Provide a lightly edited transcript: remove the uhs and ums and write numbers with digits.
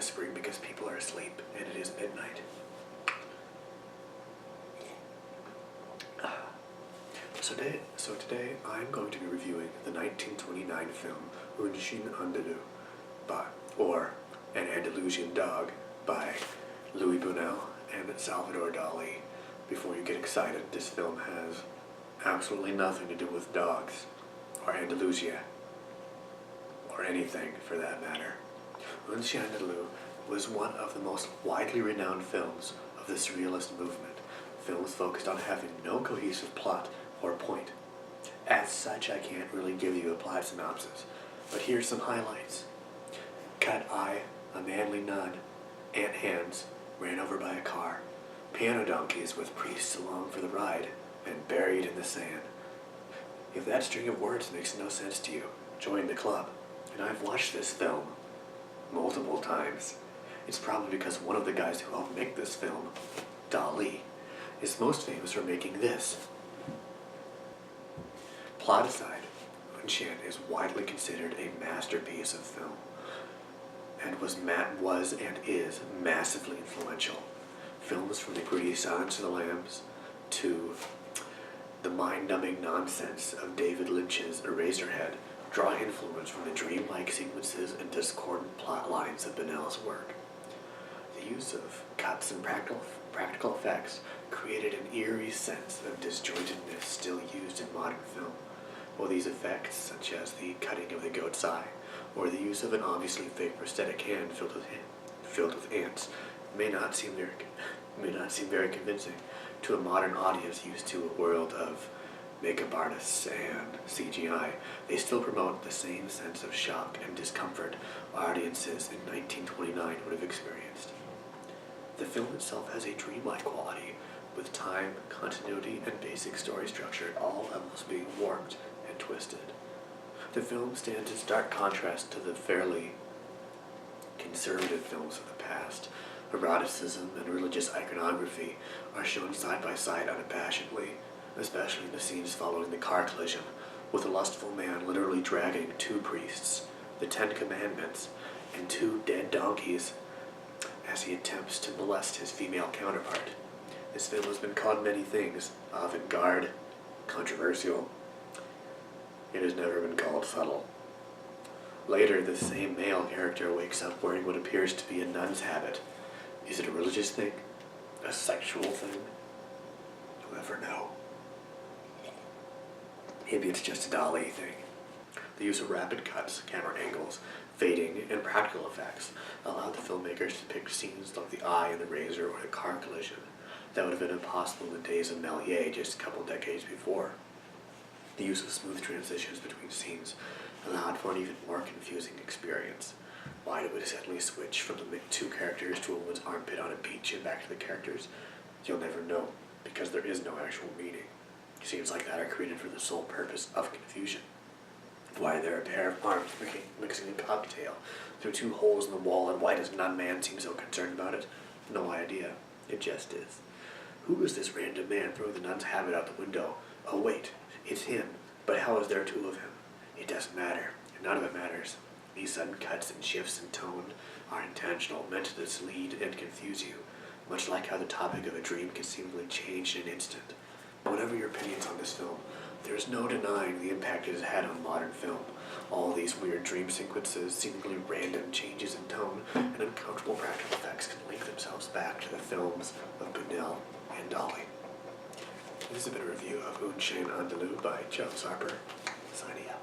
whispering because people are asleep and it is midnight. So today I'm going to be reviewing the 1929 film Chien Andalou, or An Andalusian Dog by Louis Buñuel and Salvador Dali. Before you get excited, this film has absolutely nothing to do with dogs, or Andalusia, or anything for that matter. Chien Andalou was one of the most widely renowned films of the Surrealist movement. Films focused on having no cohesive plot or point. As such, I can't really give you a plot synopsis, but here's some highlights. Cut eye, a manly nun, ant hands, ran over by a car, piano donkeys with priests along for the ride, and buried in the sand. If that string of words makes no sense to you, join the club. And I've watched this film multiple times. It's probably because one of the guys who helped make this film, Dali, is most famous for making this. Plot aside, Chien is widely considered a masterpiece of film, and was and is massively influential. Films from The Gritty Silence of the Lambs to the mind-numbing nonsense of David Lynch's Eraserhead draw influence from the dreamlike sequences and discordant plot lines of Buñuel's work. The use of cuts and practical effects created an eerie sense of disjointedness still used in modern film, while these effects, such as the cutting of the goat's eye, or the use of an obviously fake prosthetic hand filled with ants, may not seem very convincing to a modern audience used to a world of makeup artists and CGI. They still promote the same sense of shock and discomfort audiences in 1929 would have experienced. The film itself has a dreamlike quality, with time, continuity, and basic story structure at all levels being warped and twisted. The film stands in stark contrast to the fairly conservative films of the past. Eroticism and religious iconography are shown side by side unabashedly, especially in the scenes following the car collision, with a lustful man literally dragging 2 priests, the 10 Commandments, and 2 dead donkeys as he attempts to molest his female counterpart. This film has been called many things: avant-garde, controversial. It has never been called subtle. Later, the same male character wakes up wearing what appears to be a nun's habit. Is it a religious thing? A sexual thing? You'll never know. Maybe it's just a Dali thing. The use of rapid cuts, camera angles, fading, and practical effects allowed the filmmakers to depict scenes like the eye and the razor or the car collision that would have been impossible in the days of Méliès just a couple decades before. The use of smooth transitions between scenes allowed for an even more confusing experience. Why do we suddenly switch from the 2 characters to a woman's armpit on a beach and back to the characters? You'll never know, because there is no actual meaning. Scenes like that are created for the sole purpose of confusion. Why there a pair of arms mixing a cocktail through 2 holes in the wall, and why does none man seem so concerned about it? No idea. It just is. Who is this random man throwing the nun's habit out the window? Oh wait, it's him. But how is there 2 of him? It doesn't matter. None of it matters. These sudden cuts and shifts in tone are intentional, meant to mislead and confuse you, much like how the topic of a dream can seemingly change in an instant. Whatever your opinions on this film, there's no denying the impact it has had on modern film. All these weird dream sequences, seemingly random changes in tone, and uncomfortable practical effects can link themselves back to the films of Buñuel and Dali. This has been a review of Chien Andalou by Charles Harper, signing out.